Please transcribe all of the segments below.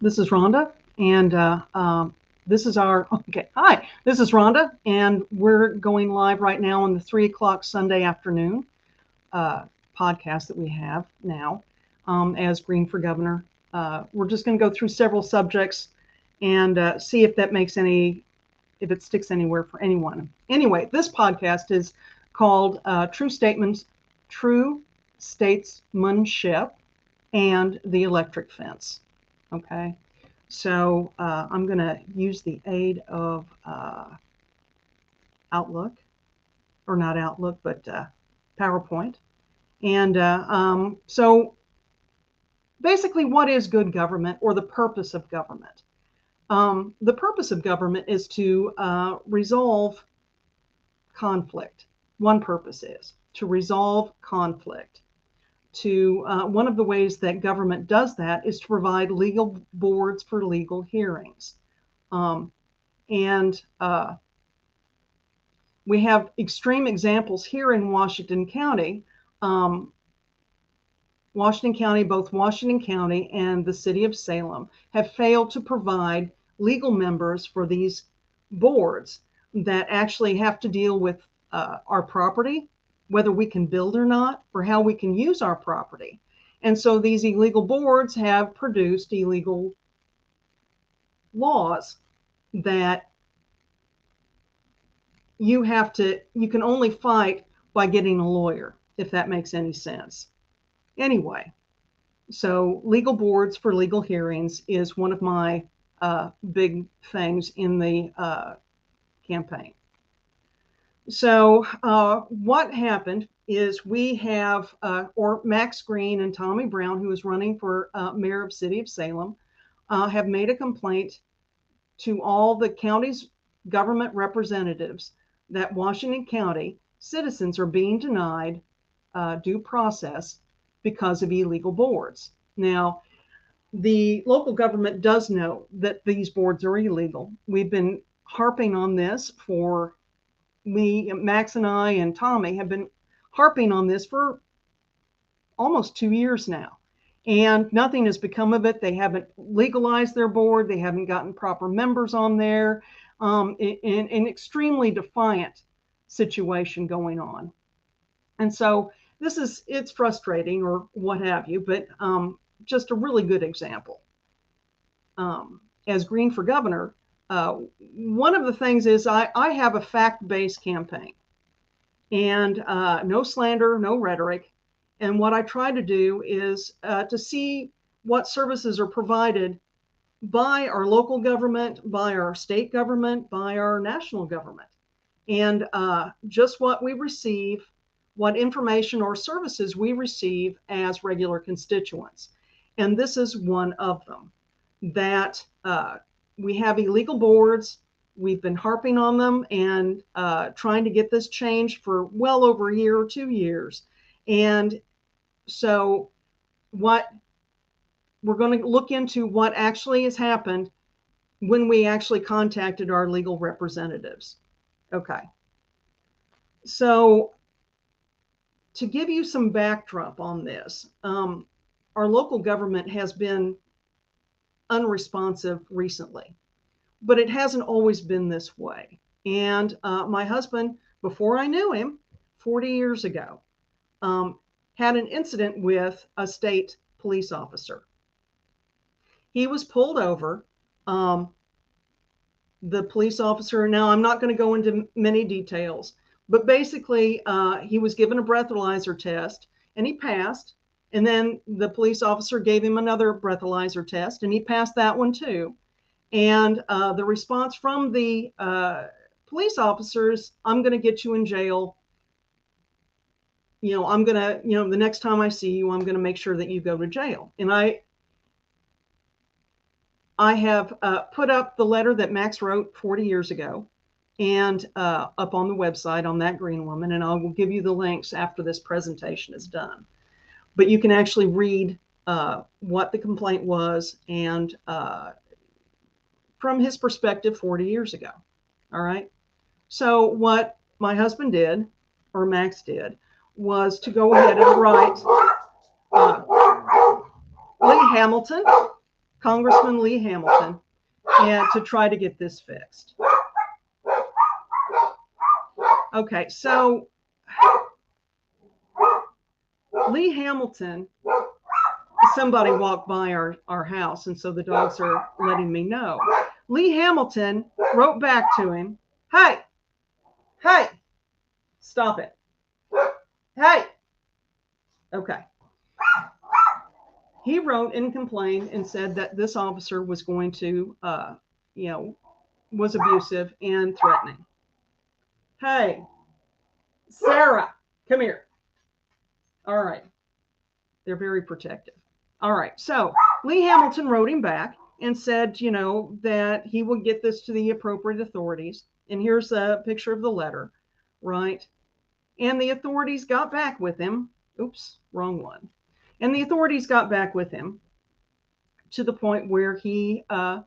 This is Rhonda, and this is our, okay, hi, this is Rhonda, and we're going live right now on the 3 o'clock Sunday afternoon uh, podcast that we have now as Greene for Governor. We're just going to go through several subjects and see if that makes if it sticks anywhere for anyone. Anyway, this podcast is called True Statesmanship and the Electric Fence. Okay, so I'm going to use the aid of Outlook, or not Outlook, but PowerPoint. And so basically, what is good government, or the purpose of government? The purpose of government is to resolve conflict. One purpose is to resolve conflict. One of the ways that government does that is to provide legal boards for legal hearings. And we have extreme examples here in Washington County. Both Washington County and the city of Salem have failed to provide legal members for these boards that actually have to deal with our property, whether we can build or not, or how we can use our property. And so these illegal boards have produced illegal laws that you can only fight by getting a lawyer, if that makes any sense. Anyway, so legal boards for legal hearings is one of my big things in the campaign. So what happened is we have, or Max Greene and Tommy Brown, who is running for mayor of City of Salem, have made a complaint to all the county's government representatives that Washington County citizens are being denied due process because of illegal boards. Now, the local government does know that these boards are illegal. We've been harping on this Max and I and Tommy have been harping on this for almost 2 years now, and nothing has become of it. They haven't legalized their board. They haven't gotten proper members on there. In an extremely defiant situation going on. And so it's frustrating or what have you, but just a really good example. As Greene for Governor, one of the things is I have a fact-based campaign, and no slander, no rhetoric. And what I try to do is to see what services are provided by our local government, by our state government, by our national government, and just what we receive, what information or services we receive as regular constituents. And this is one of them, that we have illegal boards. We've been harping on them and trying to get this changed for well over a year or 2 years. And so we're going to look into what actually has happened when we actually contacted our legal representatives. Okay. So to give you some backdrop on this, our local government has been unresponsive recently, but it hasn't always been this way. And my husband, before I knew him 40 years ago, had an incident with a state police officer. He was pulled over. The police officer, now I'm not going to go into many details, but basically he was given a breathalyzer test and he passed. And then the police officer gave him another breathalyzer test and he passed that one too. And the response from the police officers, I'm going to get you in jail. I'm going to, the next time I see you, I'm going to make sure that you go to jail. And I have put up the letter that Max wrote 40 years ago and up on the website on That Green Woman, and I will give you the links after this presentation is done. But you can actually read what the complaint was and from his perspective 40 years ago. All right. So what my husband did, or Max did, was to go ahead and write Lee Hamilton. Congressman Lee Hamilton, and to try to get this fixed. Okay, so Lee Hamilton, somebody walked by our house, and so the dogs are letting me know. Lee Hamilton wrote back to him, hey, stop it. Hey. Okay. He wrote and complained and said that this officer was going to, was abusive and threatening. Hey, Sarah, come here. All right. They're very protective. All right. So Lee Hamilton wrote him back and said, that he will get this to the appropriate authorities. And here's a picture of the letter, right? And the authorities got back with him. Oops, wrong one. And the authorities got back with him to the point where he, the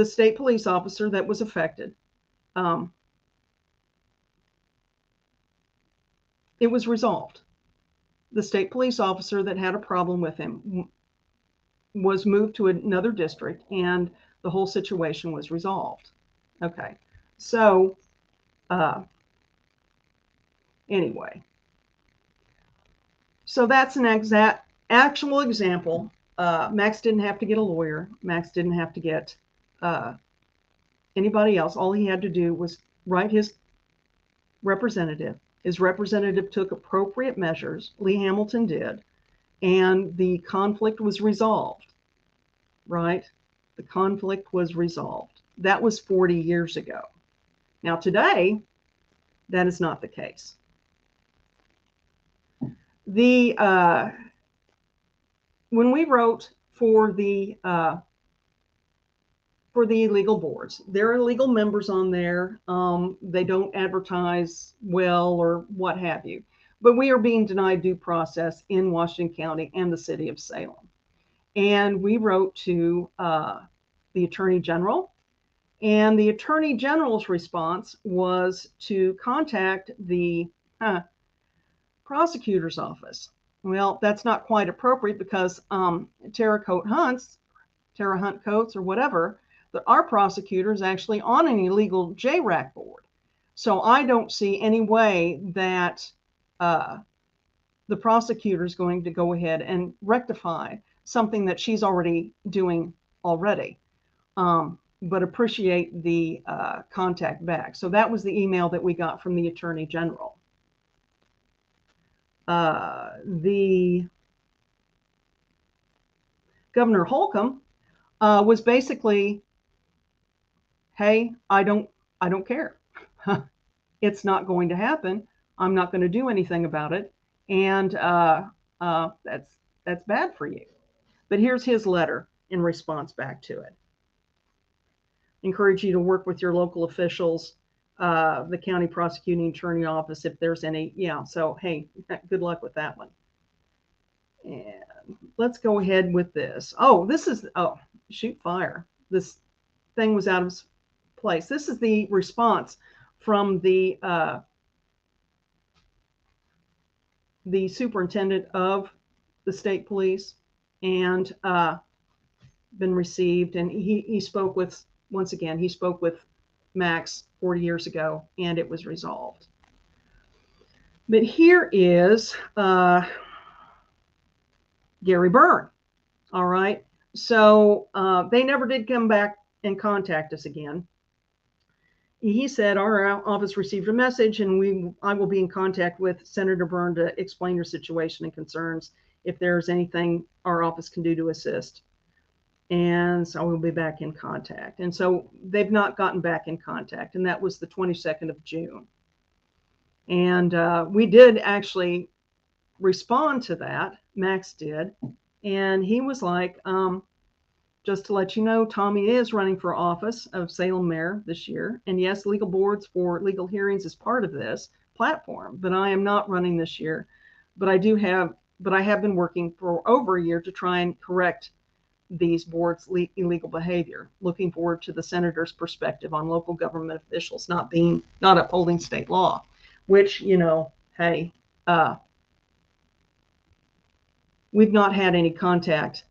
state police officer that was affected, it was resolved. The state police officer that had a problem with him was moved to another district, and the whole situation was resolved. Okay, so anyway. So that's an actual example. Max didn't have to get a lawyer. Max didn't have to get anybody else. All he had to do was write his representative. His representative took appropriate measures. Lee Hamilton did. And the conflict was resolved, right? The conflict was resolved. That was 40 years ago. Now today, that is not the case. When we wrote for the illegal boards, there are legal members on there. They don't advertise well or what have you, but we are being denied due process in Washington County and the city of Salem. And we wrote to the Attorney General, and the Attorney General's response was to contact the prosecutor's office. Well, that's not quite appropriate because Terra Hunt Coates or whatever, our prosecutor is actually on an illegal JRAC board. So I don't see any way that the prosecutor is going to go ahead and rectify something that she's already doing already, but appreciate the contact back. So that was the email that we got from the Attorney General. The Governor Holcomb was basically, hey, I don't care. It's not going to happen. I'm not going to do anything about it. And that's bad for you. But here's his letter in response back to it. Encourage you to work with your local officials, the county prosecuting attorney office, if there's any, so hey, good luck with that one. And let's go ahead with this. Shoot fire. This thing was out of place. This is the response from the superintendent of the state police, and been received. And he spoke with, once again, he spoke with Max 40 years ago, and it was resolved. But here is Gary Byrne. All right. So they never did come back and contact us again. He said, our office received a message, and I will be in contact with Senator Byrne to explain your situation and concerns if there's anything our office can do to assist. And so we'll be back in contact. And so they've not gotten back in contact. And that was the 22nd of June. And we did actually respond to that. Max did. And he was like, just to let you know, Tommy is running for office of Salem mayor this year. And yes, legal boards for legal hearings is part of this platform, but I am not running this year. But I have been working for over a year to try and correct these boards' illegal behavior. Looking forward to the senator's perspective on local government officials not upholding state law, which, hey, we've not had any contact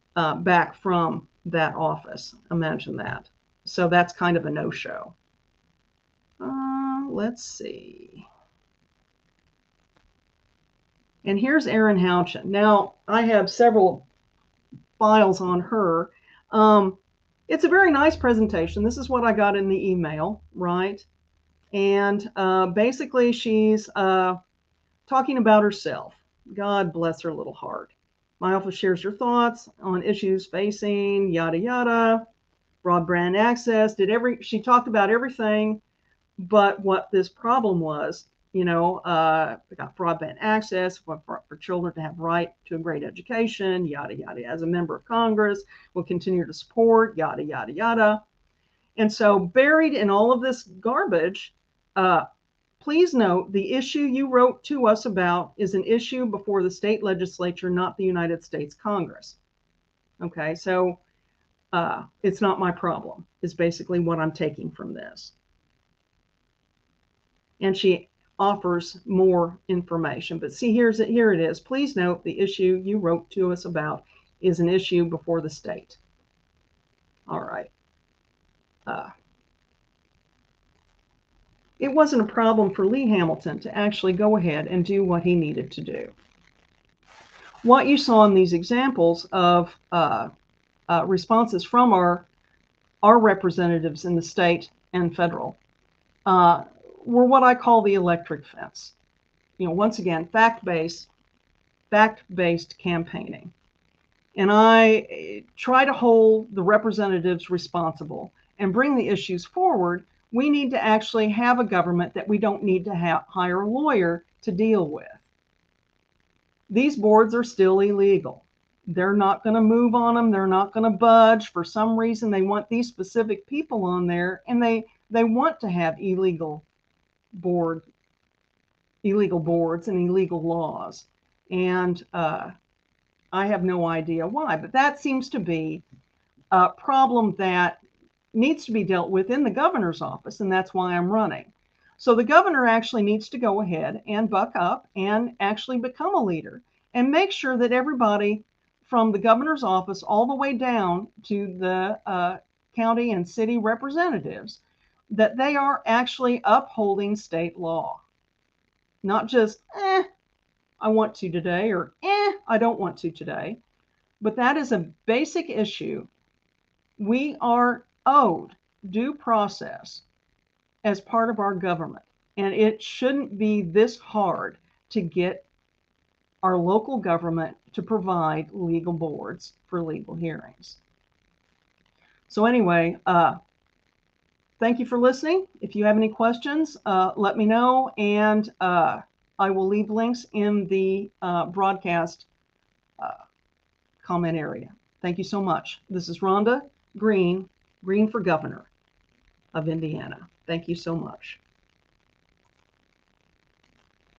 back from that office. Imagine that. So that's kind of a no-show. Let's see. And here's Erin Houchin. Now, I have several files on her. It's a very nice presentation. This is what I got in the email, right? And basically, she's talking about herself. God bless her little heart. My office shares her thoughts on issues facing yada yada, broadband access. She talked about everything, but what this problem was, we got broadband access for children to have right to a great education, yada yada. As a member of Congress, will continue to support yada yada yada. And so, buried in all of this garbage, please note the issue you wrote to us about is an issue before the state legislature, not the United States Congress. Okay, so it's not my problem, is basically what I'm taking from this. And she offers more information. But see, here it is. Please note the issue you wrote to us about is an issue before the state. All right. It wasn't a problem for Lee Hamilton to actually go ahead and do what he needed to do. What you saw in these examples of responses from our representatives in the state and federal were what I call the electric fence. Once again, fact-based campaigning. And I try to hold the representatives responsible and bring the issues forward. We need to actually have a government that we don't need to hire a lawyer to deal with. These boards are still illegal. They're not going to move on them. They're not going to budge. For some reason, they want these specific people on there, and they want to have illegal boards and illegal laws. And I have no idea why, but that seems to be a problem that needs to be dealt with in the governor's office, and that's why I'm running. So the governor actually needs to go ahead and buck up and actually become a leader and make sure that everybody from the governor's office all the way down to the county and city representatives, that they are actually upholding state law. Not just, I want to today, or I don't want to today. But that is a basic issue. We are owed due process as part of our government. And it shouldn't be this hard to get our local government to provide legal boards for legal hearings. So anyway, thank you for listening. If you have any questions, let me know, and I will leave links in the broadcast comment area. Thank you so much. This is Rhonda Greene for Governor of Indiana. Thank you so much.